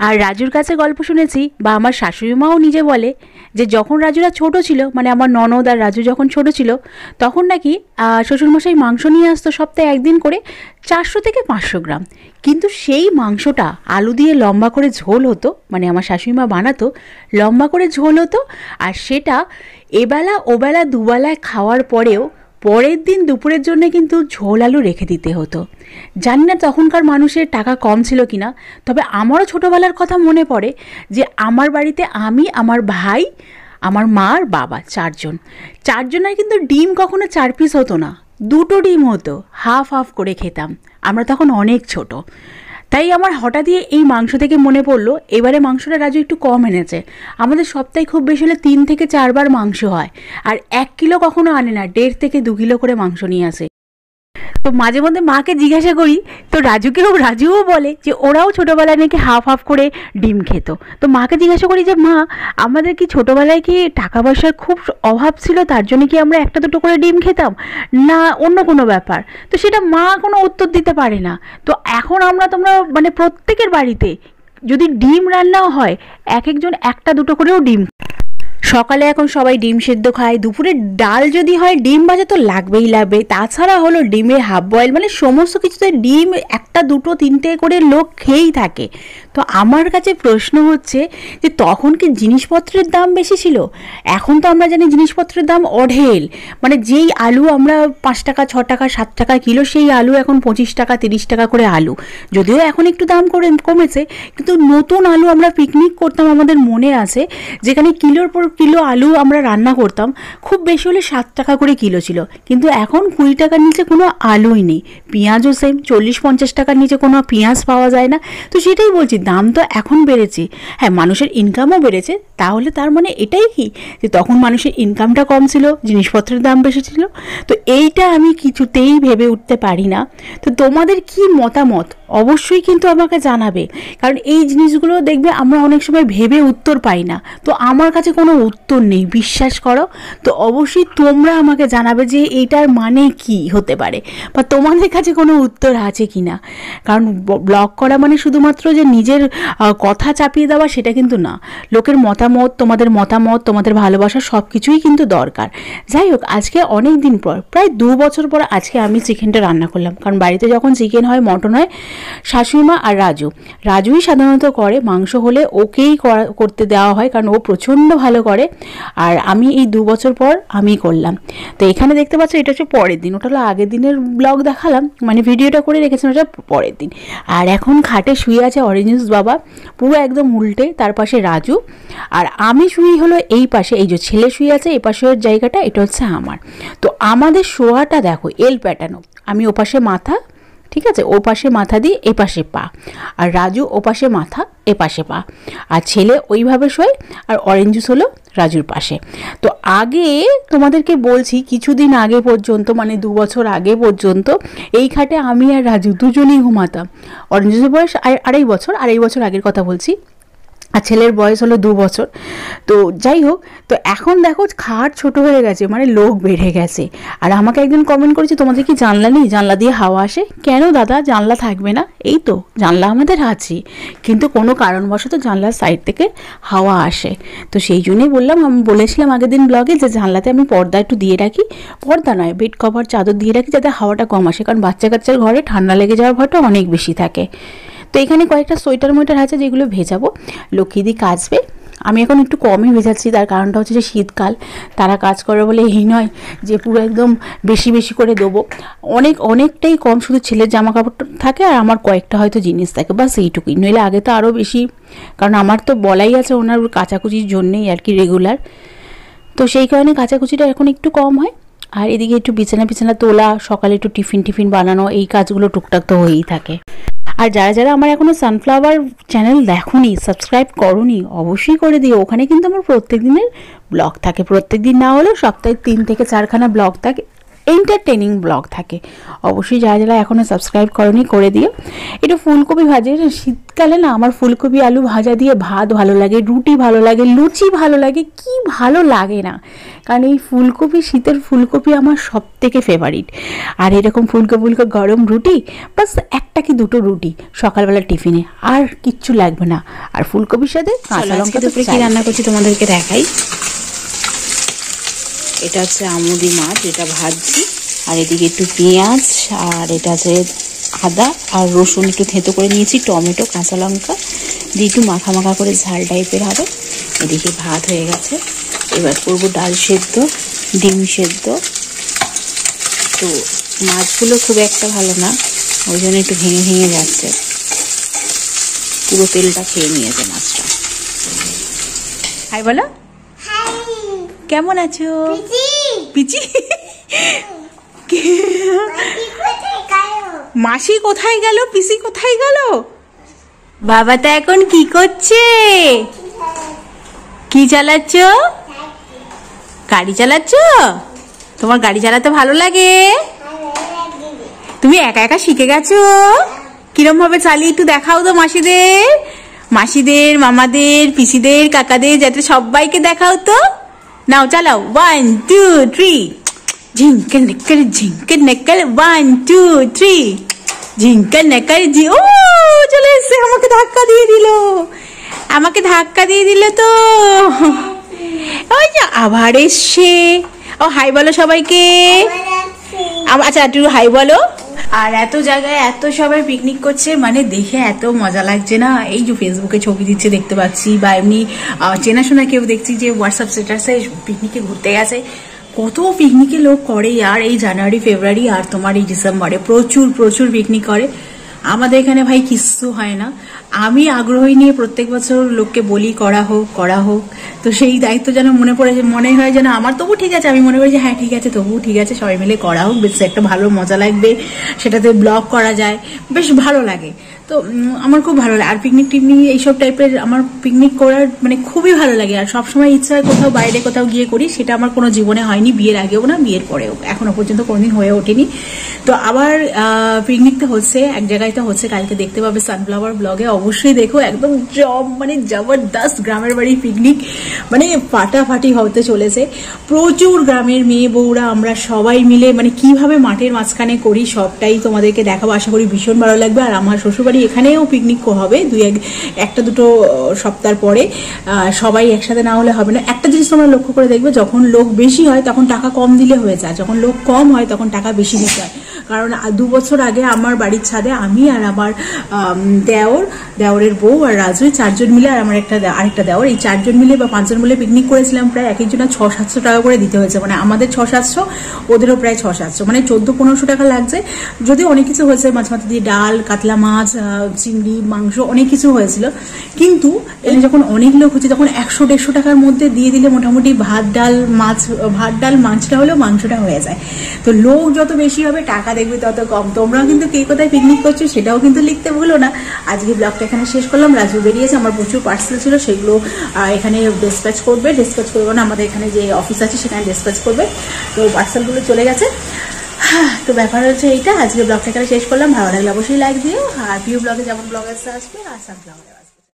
আর রাজুর কাছে গল্প শুনেছি বা আমার শাশুড়ি মাও নিজে বলে যে যখন রাজুরা ছোট ছিল, মানে আমার ননদ আর রাজু যখন ছোট ছিল, তখন নাকি শ্বশুরমশাই মাংস নিয়ে আসতো সপ্তাহে একদিন করে, 400 থেকে 500 গ্রাম। কিন্তু সেই মাংসটা আলু দিয়ে লম্বা করে ঝোল হতো, মানে আমার শাশুড়ি মা বানাতো, লম্বা করে ঝোল হতো। আর সেটা এবেলা ওবেলা দুবেলায় খাওয়ার পরেও পরের দিন দুপুরের জন্য কিন্তু ঝোল আলু রেখে দিতে হতো। জানি না তখনকার মানুষের টাকা কম ছিল কি না, তবে আমারও ছোটোবেলার কথা মনে পড়ে যে আমার বাড়িতে আমি, আমার ভাই, আমার মা আর বাবা, চারজনের কিন্তু ডিম কখনো 4 পিস হতো না, 2টো ডিম হতো, হাফ হাফ করে খেতাম। আমরা তখন অনেক ছোট। তাই আমার হঠাৎই এই মাংস থেকে মনে পড়লো, এবারে মাংসটা রাজু একটু কম এনেছে। আমাদের সপ্তাহে খুব বেশি হলে 3 থেকে 4 বার মাংস হয়, আর 1 কিলো কখনো আনে না, 1.5 থেকে 2 কিলো করে মাংস নিয়ে আসে। তো মাঝে মধ্যে মাকে জিজ্ঞাসা করি, তো রাজুও বলে যে ওরাও ছোটোবেলায় নাকি হাফ হাফ করে ডিম খেত। তো মাকে জিজ্ঞাসা করি যে মা, আমাদের কি ছোটোবেলায় কি টাকা পয়সার খুব অভাব ছিল, তার জন্য কি আমরা 1-2টো করে ডিম খেতাম, না অন্য কোনো ব্যাপার? তো সেটা মা কোনো উত্তর দিতে পারে না। তো এখন তোমরা মানে প্রত্যেকের বাড়িতে যদি ডিম রান্নাও হয়, একজন 1-2টো করেও ডিম। সকালে এখন সবাই ডিম সেদ্ধ খায়, দুপুরে ডাল যদি হয় ডিম ভাজা তো লাগবেই লাগবে, তাছাড়া হলো ডিমের হাফ বয়েল, মানে সমস্ত কিছুতে ডিম 1-2-3টে করে লোক খেয়েই থাকে। তো আমার কাছে প্রশ্ন হচ্ছে যে তখন কি জিনিসপত্রের দাম বেশি ছিল? এখন তো আমরা জানি জিনিসপত্রের দাম অঢেল, মানে যেই আলু আমরা 5 টাকা 6 টাকা 7 টাকা কিলো, সেই আলু এখন 25 টাকা 30 টাকা করে আলু। যদিও এখন একটু দাম কমেছে, কিন্তু নতুন আলু আমরা পিকনিক করতাম, আমাদের মনে আছে, যেখানে কিলোর পর কিলো আলু আমরা রান্না করতাম, খুব বেশি হলে 7 টাকা করে কিলো ছিল। কিন্তু এখন 20 টাকার নিচে কোনো আলুই নেই। পেঁয়াজও সেম, 40-50 টাকার নিচে কোনো পেঁয়াজ পাওয়া যায় না। তো সেটাই বলছি, দাম তো এখন বেড়েছে। হ্যাঁ, মানুষের ইনকামও বেড়েছে, তাহলে তার মানে এটাই কি যে তখন মানুষের ইনকামটা কম ছিল, জিনিসপত্রের দাম বেশি ছিল? তো এইটা আমি কিছুতেই ভেবে উঠতে পারি না। তো তোমাদের কি মতামত অবশ্যই কিন্তু আমাকে জানাবে, কারণ এই জিনিসগুলো দেখবে আমরা অনেক সময় ভেবে উত্তর পাই না। তো আমার কাছে কোনো উত্তর নেই, বিশ্বাস করো। তো অবশ্যই তোমরা আমাকে জানাবে যে এইটার মানে কি হতে পারে, বা তোমাদের কাছে কোনো উত্তর আছে কি না। কারণ ব্লগ করা মানে শুধুমাত্র যে নিজের কথা চাপিয়ে দেওয়া সেটা কিন্তু না, লোকের মতামত, তোমাদের ভালোবাসা সব কিছুই কিন্তু দরকার। যাই হোক, আজকে অনেক দিন পর, প্রায় 2 বছর পর আজকে আমি চিকেনটা রান্না করলাম। কারণ বাড়িতে যখন চিকেন হয়, মটন হয়, শাশুড়ি মা আর রাজুই সাধারণত করে, মাংস হলে ওকেই করতে দেওয়া হয়, কারণ ও প্রচণ্ড ভালো করে। আর আমি এই 2 বছর পর আমি করলাম। তো এখানে দেখতে পাচ্ছ, এটা হচ্ছে পরের দিন, ওটা হলো আগের দিনের ব্লগ দেখালাম, মানে ভিডিওটা করে রেখেছিলাম, ওটা পরের দিন। আর এখন খাটে শুয়ে আছে অরেঞ্জ বাবা, পুরো একদম উল্টে, তার পাশে রাজু, আর আমি শুই হলো এই পাশে, এই যে ছেলে শুয়ে আছে এই পাশের জায়গাটা, এটা হচ্ছে আমার। তো আমাদের শোয়াটা দেখো এল প্যাটার্ন, আমি ও পাশে মাথা, ঠিক আছে, ও পাশে মাথা দিয়ে এ পাশে পা, আর রাজু ও পাশে মাথা এ পাশে পা, আর ছেলে ওইভাবে শোয়, আর অরেঞ্জ জুস হলো রাজুর পাশে। তো আগে তোমাদেরকে বলছি, কিছুদিন আগে পর্যন্ত, মানে 2 বছর আগে পর্যন্ত এই খাটে আমি আর রাজু দুজনেই ঘুমাতাম। অরেঞ্জ জুসের বয়স 2.5 বছর আগের কথা বলছি, আর ছেলের বয়স হলো 2 বছর। তো যাই হোক, তো এখন দেখো খাট ছোট হয়ে গেছে, মানে লোক বেড়ে গেছে। আর আমাকে একজন কমেন্ট করেছে, তোমাদের কি জানলা নেই, জানলা দিয়ে হাওয়া আসে? কেন দাদা, জানলা থাকবে না? এই তো জানলা আমাদের আছে, কিন্তু কোনো কারণবশত জানলার সাইড থেকে হাওয়া আসে। তো সেই জন্যই বললাম, আমি বলেছিলাম আগের দিন ব্লগে যে জানলাতে আমি পর্দা একটু দিয়ে রাখি, পর্দা নয়, বেড কভার, চাদর দিয়ে রাখি, যাতে হাওয়াটা কম আসে, কারণ বাচ্চা কাচ্চার ঘরে ঠান্ডা লেগে যাওয়ার ভয়টা অনেক বেশি থাকে। তো এখানে কয়েকটা সোয়েটার মোয়েটার আছে, যেগুলো ভেজাবো, লক্ষ্মীদি কাচবে। আমি এখন একটু কমই ভেজাচ্ছি, তার কারণটা হচ্ছে যে শীতকাল, তারা কাজ করে বলে এই নয় যে পুরো একদম বেশি বেশি করে দেবো, অনেকটাই কম, শুধু ছেলের জামা কাপড় থাকে আর আমার কয়েকটা হয়তো জিনিস থাকে, বাস এইটুকুই। নইলে আগে তো আরও বেশি, কারণ আমার তো বলাই আছে ওনার কাচাকুচির জন্যেই আর কি, রেগুলার। তো সেই কারণে কাচাকুচিটা এখন একটু কম হয়। আর এদিকে একটু বিছানা তোলা, সকালে একটু টিফিন বানানো, এই কাজগুলো টুকটাক তো হয়েই থাকে। আর যারা আমার এখনও সানফ্লাওয়ার চ্যানেল দেখোনি, সাবস্ক্রাইব করোনি, অবশ্যই করে দিও। ওখানে কিন্তু আমার প্রত্যেক দিনের ব্লগ থাকে, প্রত্যেক দিন না হলেও সপ্তাহে 3 থেকে 4খানা ব্লগ থাকে। এন্টারটেনিং ব্লগ থাকে। অবশ্যই যারা যারা এখনও সাবস্ক্রাইব করনি করে দিও। একটু ফুলকপি ভাজে, শীতকালে না আমার ফুলকপি আলু ভাজা দিয়ে ভাত ভালো লাগে, রুটি ভালো লাগে, লুচি ভালো লাগে, কি ভালো লাগে না। কারণ এই ফুলকপি, শীতের ফুলকপি আমার সব থেকে ফেভারিট। আর এরকম ফুলকো ফুলকো গরম রুটি, বাস একটা কি দুটো রুটি সকালবেলা টিফিনে, আর কিচ্ছু লাগবে না। আর ফুলকপির সাথে কাঁচা লঙ্কা। দুপুরে কি রান্না করছি তোমাদেরকে দেখাই। এটা হচ্ছে আমুদি মাছ, এটা ভাজছি। আর এদিকে একটু পেঁয়াজ, আর এটা হচ্ছে আদা আর রসুন একটু থেঁতো করে নিয়েছি, টমেটো, কাঁচা লঙ্কা দিয়ে একটু মাখা মাখা করে ঝাল টাইপের হবে। এদিকে ভাত হয়ে গেছে, এবার করবো ডাল সেদ্ধ, ডিম সেদ্ধ। তো মাছগুলো খুব একটা ভালো না, ওই জন্য একটু ভেঙে ভেঙে যাচ্ছে, পুরো তেলটা খেয়ে নিয়েছে মাছটা। হাই বলো, কেমন আছো? পিচি মাসি কোথায় গেল, পিসি কোথায় গেল? বাবা তা এখন কি করছে? কি চালাচ্ছ? গাড়ি চালাচ্ছ? তোমার গাড়ি চালাতে ভালো লাগে? তুমি একা একা শিখে গেছো? কিরম ভাবে চালিয়ে একটু দেখাও তো মাসিদের, মাসিদের, মামাদের, পিসিদের, কাকাদের, যাতে সবাইকে দেখাও তো। নাও চালাও, 1 2 3, ঝিঙ্কেল নেকল ঝিঙ্কেল নেকল, 1 2 3, ঝিঙ্কেল নেকল জি। ও চলে এসছে, আমাকে ধাক্কা দিয়ে দিল, আমাকে ধাক্কা দিয়ে দিল তো। ওই যে আবার এসছে। ও হাই বলো সবাইকে। আচ্ছা একটু হাই বলো। আর এত জায়গায় এত সবাই পিকনিক করছে, মানে দেখে এত মজা লাগছে না। এই যে ফেসবুকে ছবি দিচ্ছে দেখতে পাচ্ছি, বা এমনি চেনাশোনা কেউ দেখছি যে হোয়াটসঅ্যাপ স্ট্যাটাসে পিকনিকে ঘুরতে গেছে। কত পিকনিকে লোক করে আর এই জানুয়ারি ফেব্রুয়ারি আর তোমার এই ডিসেম্বরে প্রচুর প্রচুর পিকনিক করে। আমাদের এখানে ভাই কিচ্ছু হয় না। আমি আগ্রহী নিয়ে প্রত্যেক বছর লোককে বলি করা হোক করা হোক, তো সেই দায়িত্ব যেন মনে হয় যেন আমার, তবু ঠিক আছে, আমি মনে করি যে হ্যাঁ ঠিক আছে, তবু ঠিক আছে, সবাই মিলে করা হোক, বেশ একটা ভালো মজা লাগবে, সেটাতে ব্লগ করা যায়, বেশ ভালো লাগে। তো আমার খুব ভালো লাগে। আর পিকনিক টিকনিক এইসব টাইপের আমার পিকনিক করার মানে খুবই ভালো লাগে। আর সবসময় ইচ্ছা হয় কোথাও বাইরে কোথাও গিয়ে করি, সেটা আমার কোনো জীবনে হয়নি, বিয়ের আগেও না বিয়ের পরেও, এখনো পর্যন্ত কোনোদিন হয়ে ওঠেনি। তো আবার পিকনিকটা হচ্ছে এক জায়গায়, তো হচ্ছে কালকে দেখতে পাবে সানফ্লাওয়ার ব্লগে, অবশ্যই দেখো। একদম মানে জবরদস্ত গ্রামের বাড়ি পিকনিক, মানে ফাটাফাটি হতে চলেছে। প্রচুর গ্রামের মেয়ে বউরা আমরা সবাই মিলে মানে কিভাবে মাঠের মাঝখানে করি সবটাই তোমাদেরকে দেখাবো, আশা করি ভীষণ ভালো লাগবে। আর আমার শ্বশুরবাড়ি এখানেও পিকনিক হবে একটা দুটো সপ্তাহ পরে, সবাই একসাথে না হলে হবে না। একটা জিনিস তোমরা লক্ষ্য করে দেখবে, যখন লোক বেশি হয় তখন টাকা কম দিলে হয়ে যায়, যখন লোক কম হয় তখন টাকা বেশি দিতে হয়। কারণ 2 বছর আগে আমার বাড়ির ছাদে আমি আর আমার দেওরের বউ আর রাজু, 4 জন মিলে, আর আমার আরেকটা দেওর, এই 4 জন মিলে বা 5 জন মিলে পিকনিক করেছিলাম। প্রায় এক একজনের 600-700 টাকা করে দিতে হয়েছে, মানে আমাদের 600-700, ওদেরও প্রায় 600-700, মানে 1400-1500 টাকা লাগছে। যদিও অনেক কিছু হয়েছে, মাছ মাথা দিয়ে ডাল, কাতলা মাছ, চিংড়ি, মাংস, অনেক কিছু হয়েছিল। কিন্তু যখন অনেক লোক হচ্ছে তখন 100-150 টাকার মধ্যে দিয়ে দিলে মোটামুটি ভাত ডাল মাছটা হলেও মাংসটা হয়ে যায়। তো লোক যত বেশি হবে টাকা দেখবে তত কম। তোমরাও কিন্তু কে কোথায় পিকনিক করছো সেটাও কিন্তু লিখতে ভুলো না। আজকে ব্লগটা এখানে শেষ করলাম। রাজু বেরিয়েছে, আমার প্রচুর পার্সেল ছিল, সেগুলো এখানে ডিসপ্যাচ করবে না, আমাদের এখানে যে অফিস আছে সেখানে ডিসপ্যাচ করবে। তো পার্সেলগুলো চলে গেছে। তো ব্যাপার হচ্ছে এইটা। আজকে ব্লগটা এখানে শেষ করলাম। ভালো লাগলে অবশ্যই লাইক দিও, আর প্রিয় ব্লগে যেমন ব্লগার্স আসবে আর সানফ্লাওয়ার